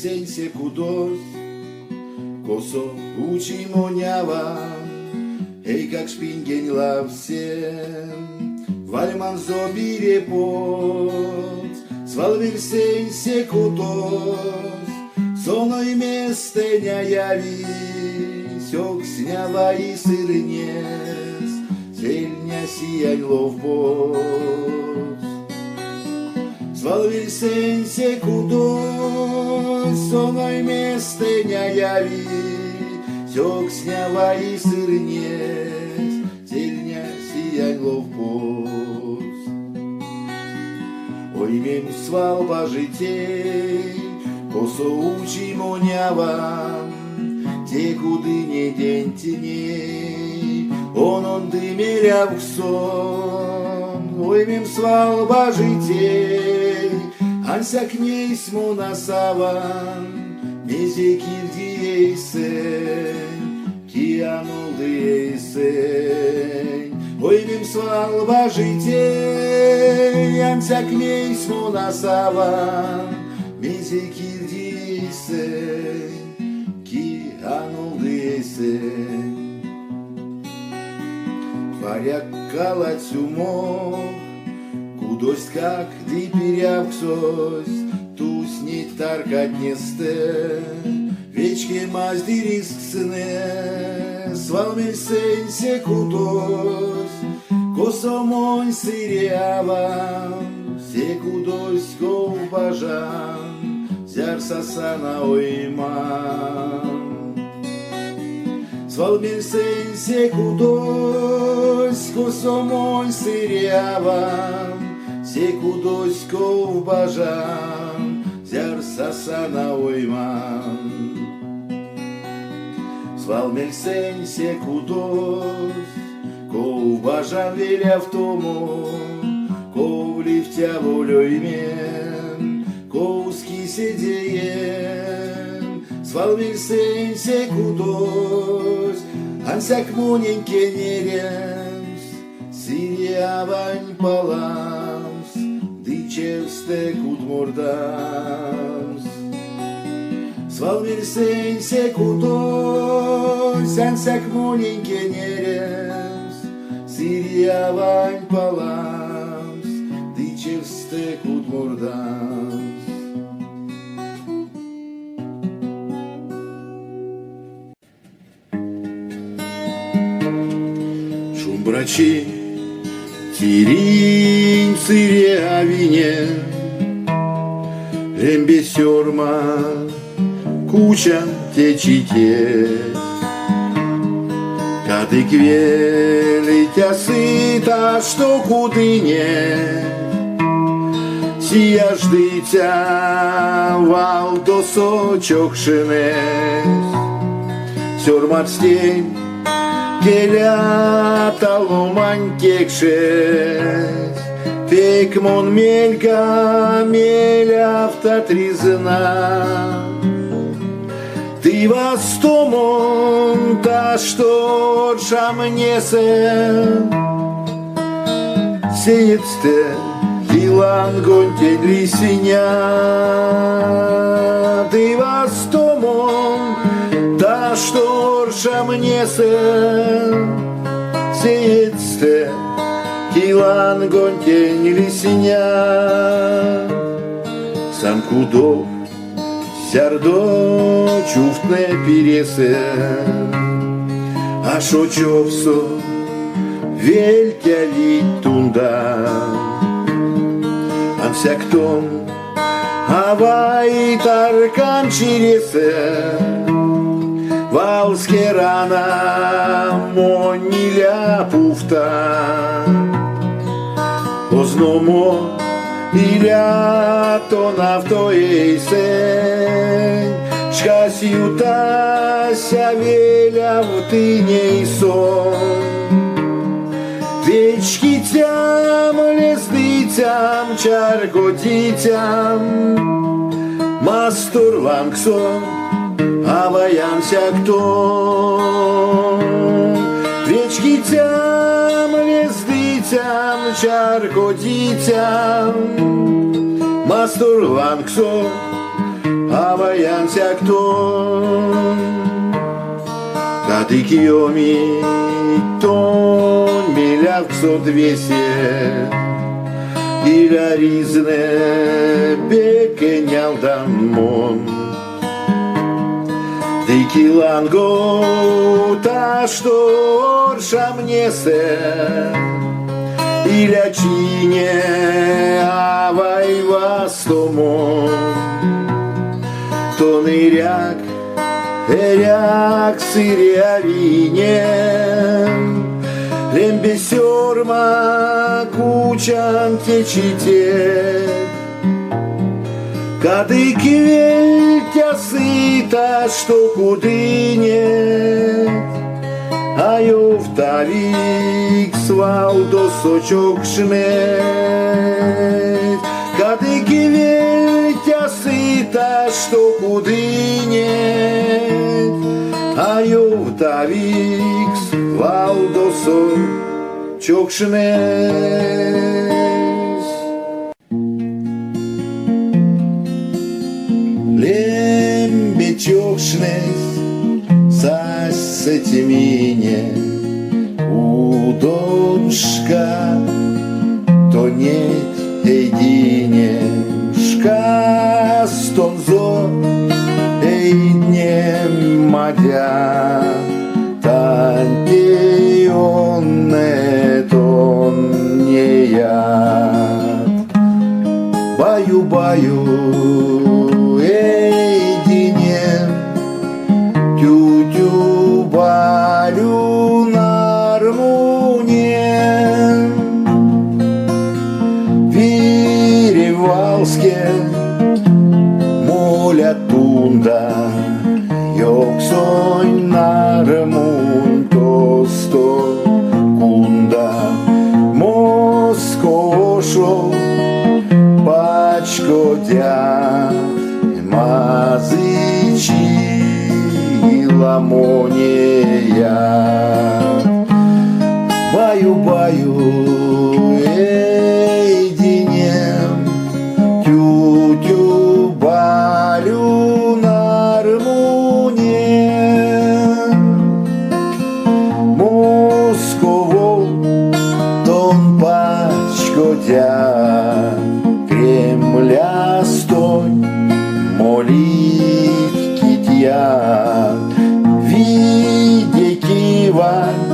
сенсе кудос, косо учи монява, ей как шпинген лавсен, вальман зобире пот, свалвир сенсе кудос, соной местеня яви, сёк сняла и сырнес, цельня сиянь ловбот. Свалвир сенсе кудос, соной местеня яви, сёк сняла и сырнес, цельня сиянь ловбот. Ой, мем свалба житей, косо учи монява, те куды не день теней, он дымеря в сон. Ой, мем свалба житей, анся к ней смонасаван, мезе кирдиейсен, кианулдиейсен. Ой, мем свалба житей, анся к ней смонасаван, мезе кирдиейсен, кианулдиейсен. Варяк калацюмо, кудось как дипирявксось, туснить таркатнесте, вечке маздирисксне, свалмель сенсе кудось, косомонь сырявам, се кудось ковбажан, зяр сасана ойман. Свалмель сенсе кудось, косомонь сырявам, се кудось ковбажан, зяр сасана ойман. Свалмель сенсе кудось, ковбажан веля в тому, ковлифтя волёймен, ковски седеем. Свалмель сенсе кудось, ансяк моненьке неремс, сирявань паламс, дичевсте кудмордамс. Свалмель сенсе кудось, ансяк моненьке неремс, сирявань паламс, дичевсте кудмордамс. Брачи, тиринь цирявине, рембесерма, куча течите, кадык велитя сыта, что кудыне, сия ждыця вал до сочок шинес, сёрмат стень, Келя таломань кекшес, фейк мон мелька, меля автотризна. Ты вастомон, та что шамнесе, сеется илан гонтень лисиня. Ты вастомон, та что шамнесе, сеется илан гонтень лисиня. Сам кудов сярдо чуфтне пересе, а шочовсо вельтя лить тунда. Ансяктом авай таркан чиресе, валске рана мониля пуфта. Озномо иля то навтоейсен, шкасиута сявеля в тыней сон. Вечки тям, лездыцям, чаргодитям, мастур лангсон, аваянся кто. Вечки тям, лездыцям, чаргодитям, мастур лангсон, avayansakton Kadıkyomi ton milyakso двести İlerizne bekenyaldan mon Dikilango taştor şamnese İlaçine avay vastomo Тоныряк, эряк, сырявине Лембесерма кучан течите Кадыки вельтя сыта, что кудыне А ювталик свалдо сочок шмет Кадыки вельтя сыта, что кудыне А ювталик свалдо сочок шмет Лембечокшнес сасетимине Удоншка то нет едине Шкастонзо эйднем мадя Тантионетон не я Баю-баю эйдинем Тю-тю балю нармунем Виревалске моля тунда Йоксонь нармун тосто кунда Москошо пачко дят Мазычи ламонея Баю-баю эйдинем Тю-тю балю нармунем Московол тон пачко дят Кремля стонь молить китья Виде кивань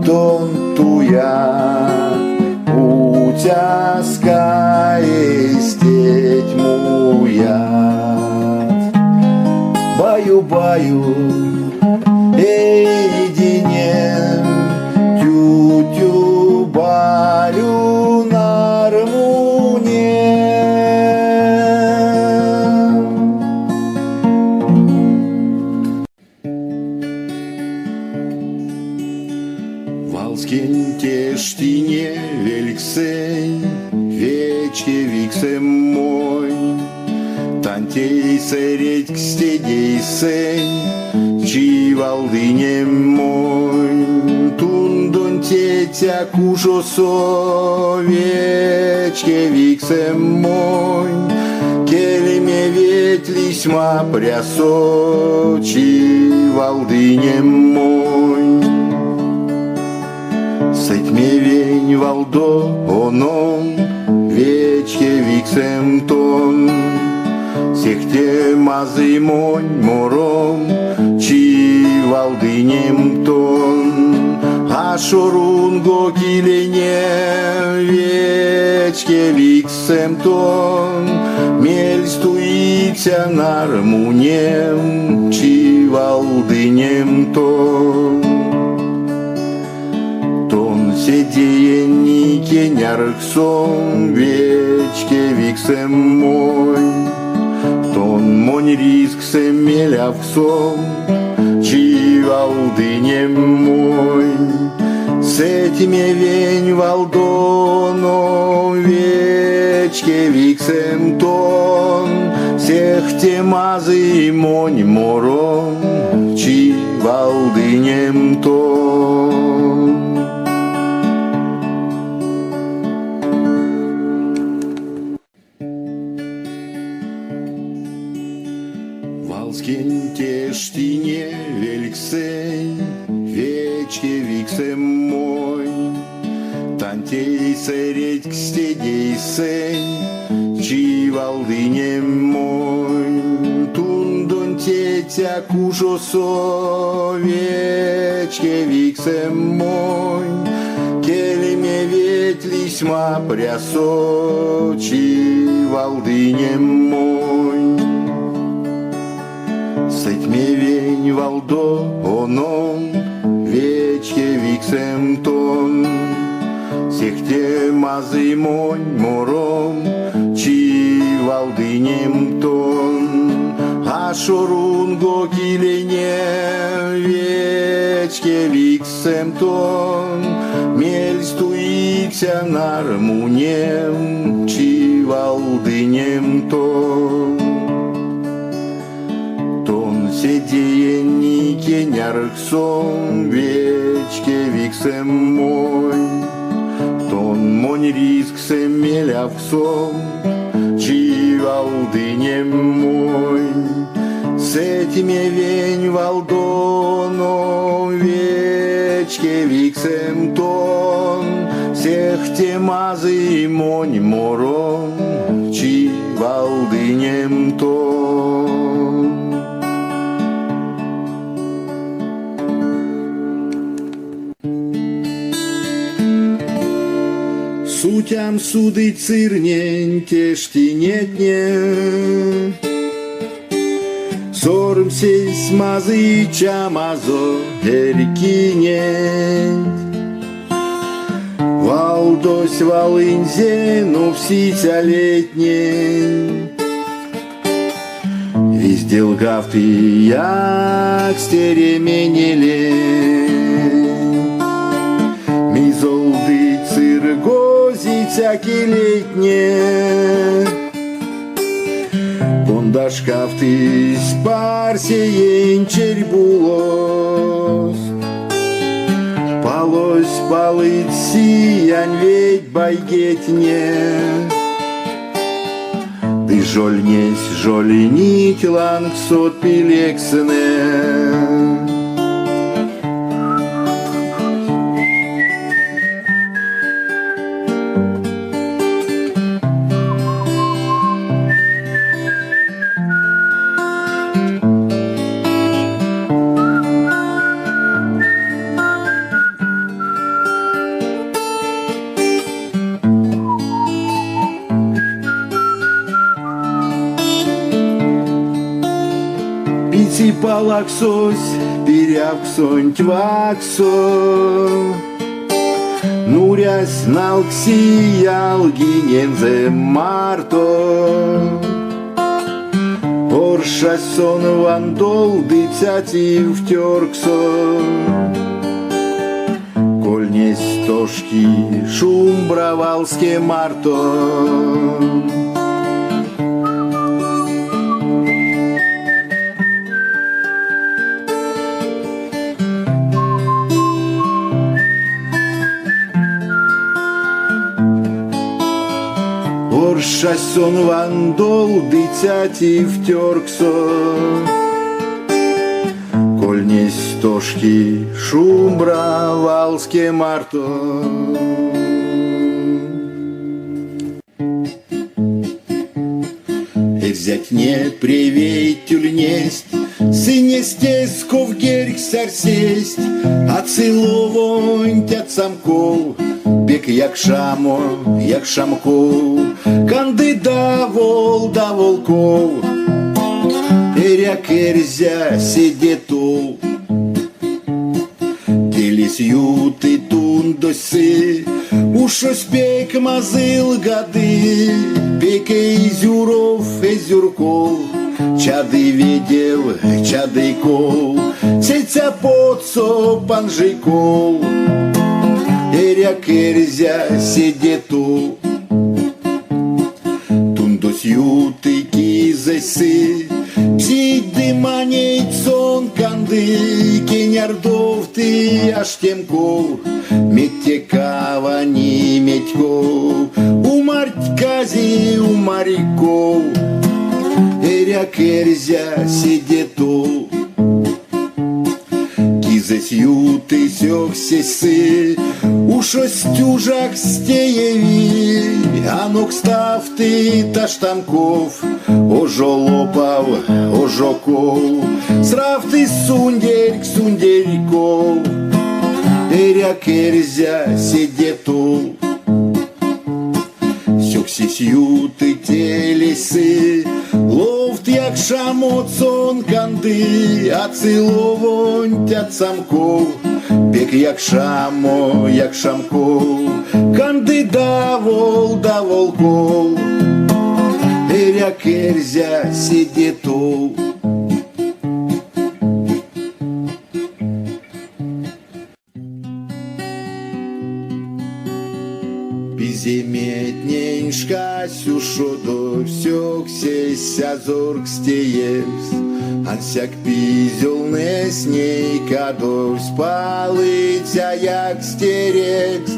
тон туя Утяская стеть муя Баю-баю эйдинем Тю-тю балю нармунем Валскин тештине великсень Вечке виксем мой Тантей сереть к стедей сень Чи валдынем мой Тундон тетя кушосо Вечке виксем мой Келеме веть лисьма прясо Чи валдынем мой Сетьме вень валдо оном Вечке виксем тон Сехте мазы монь мором Чи валдынем тон А шорунго килене Вечке виксем тон Мель стуится нармунем Чи валдынем тон Седиеннике нярксон Вечке виксем мой Тон монь рисксем мелявксон Чи валдынем мой С этими вень валдоном Вечке виксем тон Всех темазы монь мором Чи валдынем тон Валскин тештине великсень, вечке виксем мой. Тантей середь к стедей сень, чи валдыне мой. Тундон тетя кушосо, вечке виксем мой. Келеме ветлисьма прясо, чи валдыне мой. Сетьме вень валдо оном, вечке виксем тон. Сехте мазы монь мором, чи валдынем тон. А шорунго килене, вечке виксем тон. Мель стуикся нармунем, чи валдынем тон. Тон седеенни кенярксон, вечке виксем мой. Тон монь рисксем мелявксон, чи валдынем мой. С этими вень валдоном, вечке виксем тон. Всех те мазы монь мором, чи валдынем тон. Сутям суды цирнень тештинетне, сорм сей смазы чамазо эркинет. Валдось валынзе, ну всися летне. Везде лгав ты, як стеременеле. Мизолды циргозиця килетне. Пондашкав ты спарсеен чербулос. Палось палыть сиянь ведь байгетне. Ты жольнесь жоленить лангсот пилексне. Пити палаксось, перявксонь тваксо. Нурясь налкси ялгинензе марто. Оршась сон вандол дыцяти втёрксо. Кольнесь тошки шум бравалске марто. Оршась сон вандол дыцяти втёрксо. Кольнесь тошки шум бравалске марто. И взять не привеять тюльнесть, сынестесков герьк сарсесть, а целовонть от самков. Бек як шамо, як шамков, кандида вол да волков, эря керзя седетов. Келись юты тундосы, ушось пек мазыл гады, пеке изюров, изюрков, чады ведев, чадыков, цеця подсо панжиков. Эря керзя седету. Тундос юты кизесы, псиды маней сон канды, кенярдов ты аштемков, метекава не метьков, умарть кази умариков. Еря керзя сидету. Кізесь ютий сьохсєси, у шостюжах стєєві, анок став ти та штанков, ожолопав, ожоков, срав ти сундерк, сундерков, еря керзя сидету. Сьохсєсь ютий телеси, ловт як шамоцон канди, а циловонь тят самков, бек як шамо, як шамков, канди давол, да волков, еря керзя сидетов. Беземетненьшка сюшодо всёксесь азорг стеевс, ансяк пизелне с ней кадов спалыця як стерекс,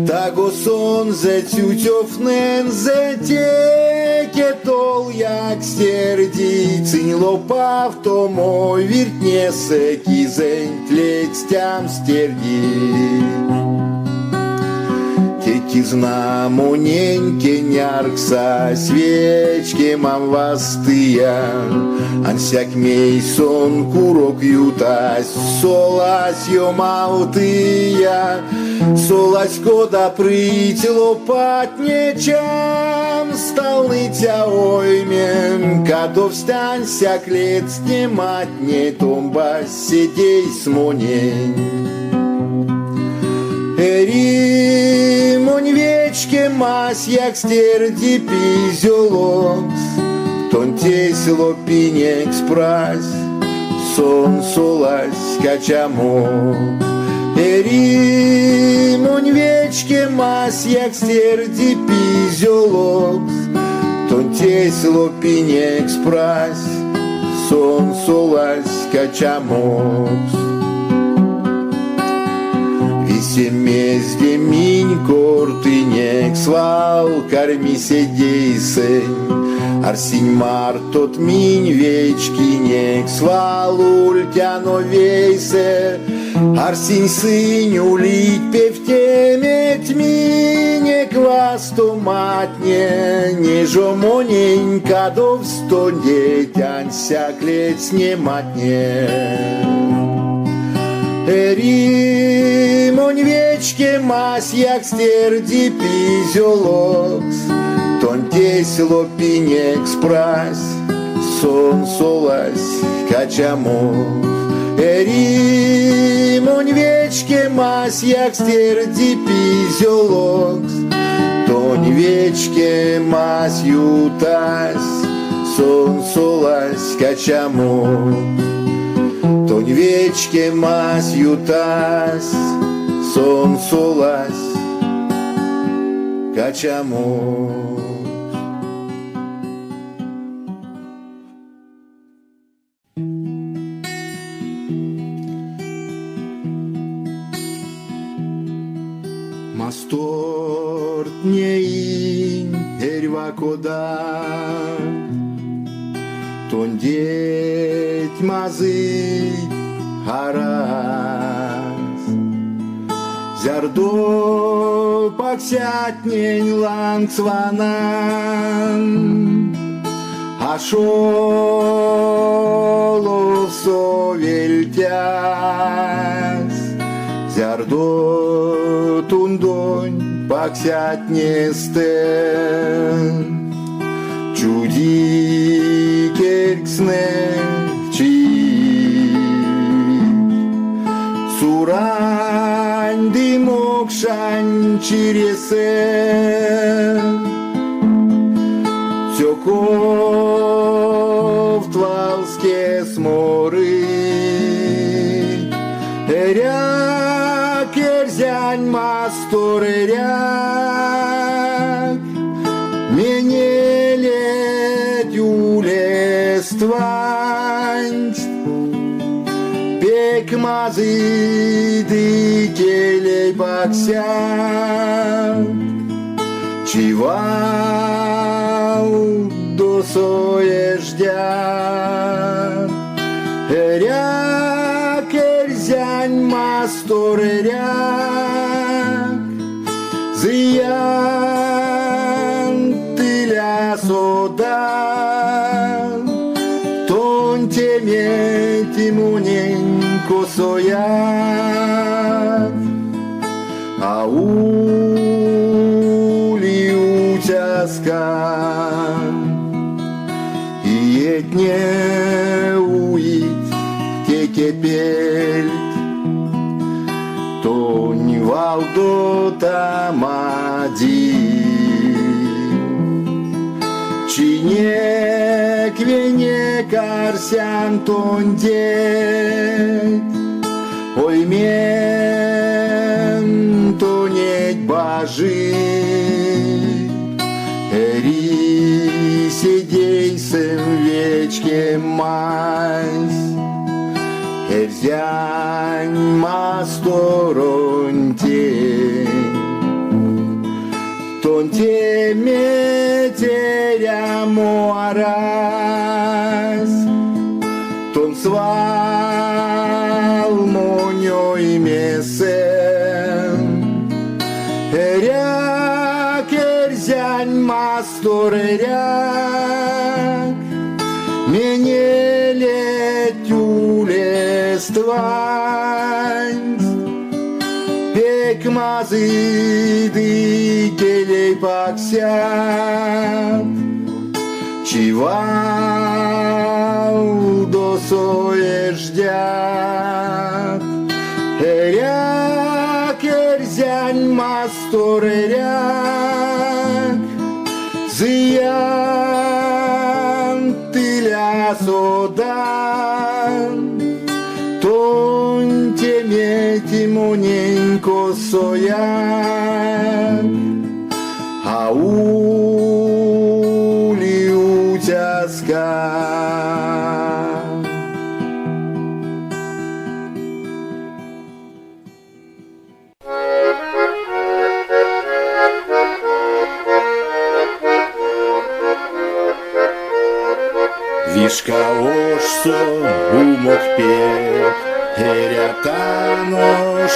таго сон зе тютёфнен зе текетол як стерди, цинь лопав то мой вертнесе кизень тлеть тям стерди. Знамоненьке няркса, свечки мам вастыя, ансяк мейсон курок ютась, солась йомалтыя, солась кода прыть лопатнечам, сталныця оймен, кадов станься клет сниматне, томба сидей смонень. Римонь вечке мась, як стерди пизелокс, тон тесело пинекс прась, сон солась качамо. Римонь вечке мась, як стерди пизелокс, тон тесело пинекс прась, сон солась качамокс. Семезде минь кортынек свал, корми седейсень, арсинь мар тот минь вечкинек свал, ультяно вейсе, арсинь сынь улить певтеметь мине квасту матне, не жомоненька до встоне, тянься клеть сниматне. Римонь вечке мась, як стерди пизелокс, тон тесело пинекс прась, сон солась качамов. Римонь вечке мась, як стерди пизелокс, тон вечке мась ютась, сон солась качамов. Тонь вечке мась ютась, сон солась качамо. Мастort неин эрва кода, тон деть мазы харас, зярдо паксятнень лангцванан, ашолов совельтяс, зярдо тундонь паксятнестен, чуди керксне чи сурань дымок шань чиресе, цёков твалске сморы, эряк керзянь мастор эряк, менелет юлествань, пек мазы дикелей баксяк, чивал до соеш еждя. Ряк, эрзянь, мастор, ряк, зиян, тыля, содан, тон теме, тимуненько, соят, аули утяскан, и етне уит текепельт, тонь валдо тамади, чинек венек арсян тон дед, ой мен тонеть бажи, эри сидейсем вечке мазь, эрзянь масторонте, тон теме теря муарас, тон свал моньо и месен, эряк, эрзянь мастор, эряк, мене летюлествань, пекмазы ды келей паксят, чивал до соеждят. Эряк, эрзянь мастор, эряк, зиян, тыля, содан, тон теме, тимоненько, соят, аули утяскан. Вишка ошсо умок пек, эрятано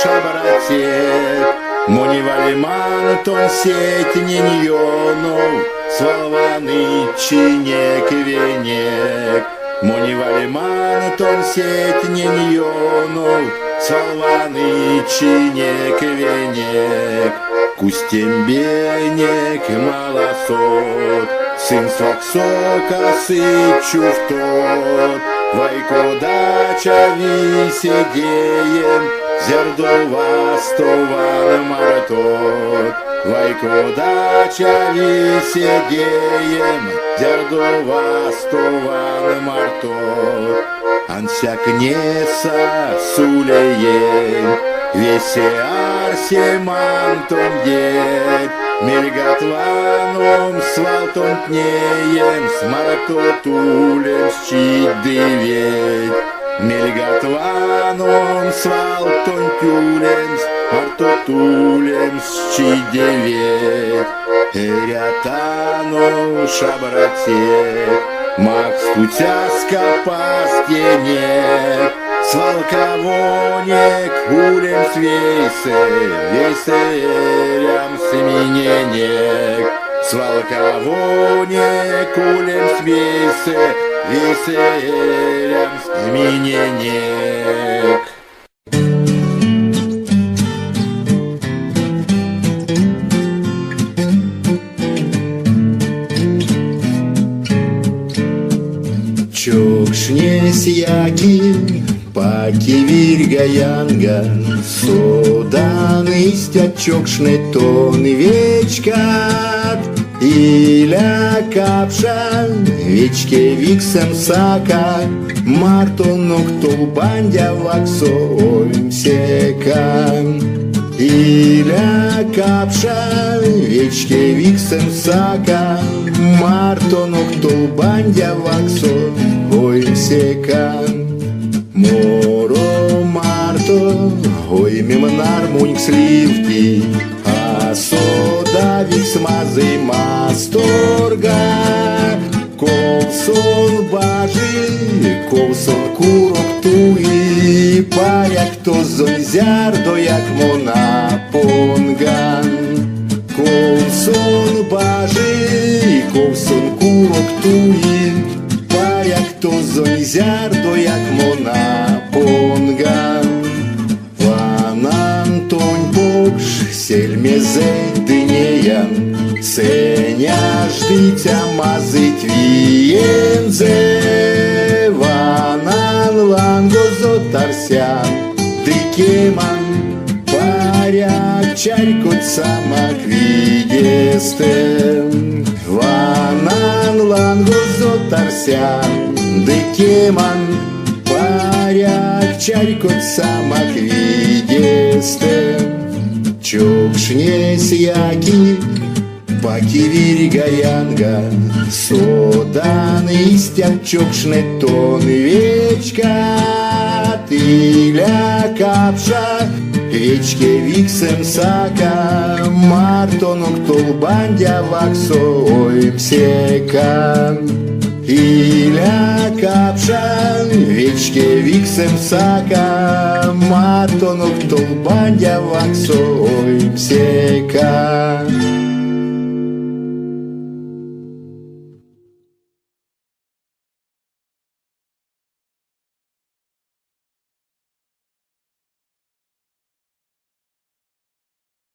шабратек, мони валиман тон сеть неньонов, свалваны чинек венек, мони валиман тон сеть неньонов, свалваны чинек венек, кустембенек малосот, сын сваксока сычув тот, вайко дача висидеем, зердова стовал мартот, вайко дача висидеем, зердова стовал мартот, ансяк неса сулеем, весе арсе мантон дед, мельгатваном свалтон тнеем, смартотулем счидывет, мельгатваном свалтон тюлем, смартотулем счидывет, эрятано шабратек, макс тутяска пастенек, свалкавонек улем свейсе, весерям смененек, свалкавонек улем свейсе, весерям смененек. Чокшнес яки, паки виргаянга, содан истят чокшне тон вечкат, иля капшан, вечке виксем сака, мартонок толбандя ваксо оймсекан. Иля капшан, вечке виксем сака, мартонок толбандя ваксо оймсекан. Моро марто, ой мемнар муньк сливки, а сода вик смазы масторга, кол сон бажи, ковсон курок туї, паряк то зонзяр, до як мона понган. Ковсон бажи, ковсон курок туї, паряк то зонзяр, до як мона понган. Ванан тонь покш, сельмезей динеян, сеня ждиця мазить вієнзе. Ванан ланго зотарся, дикеман, паряк чарькот самак відєстем. Ванан ланго зотарся, дикеман, паряк чарькот самак відєстем. Чокшнесь яки, паки гаянга, содан истят чокшне тон вечка. Тиля капша, вечке виксем сака, мартонок толбандя ваксо оймсека. Иля капша, вечке виксем сака, мартонок толбандя ваксо оймсека.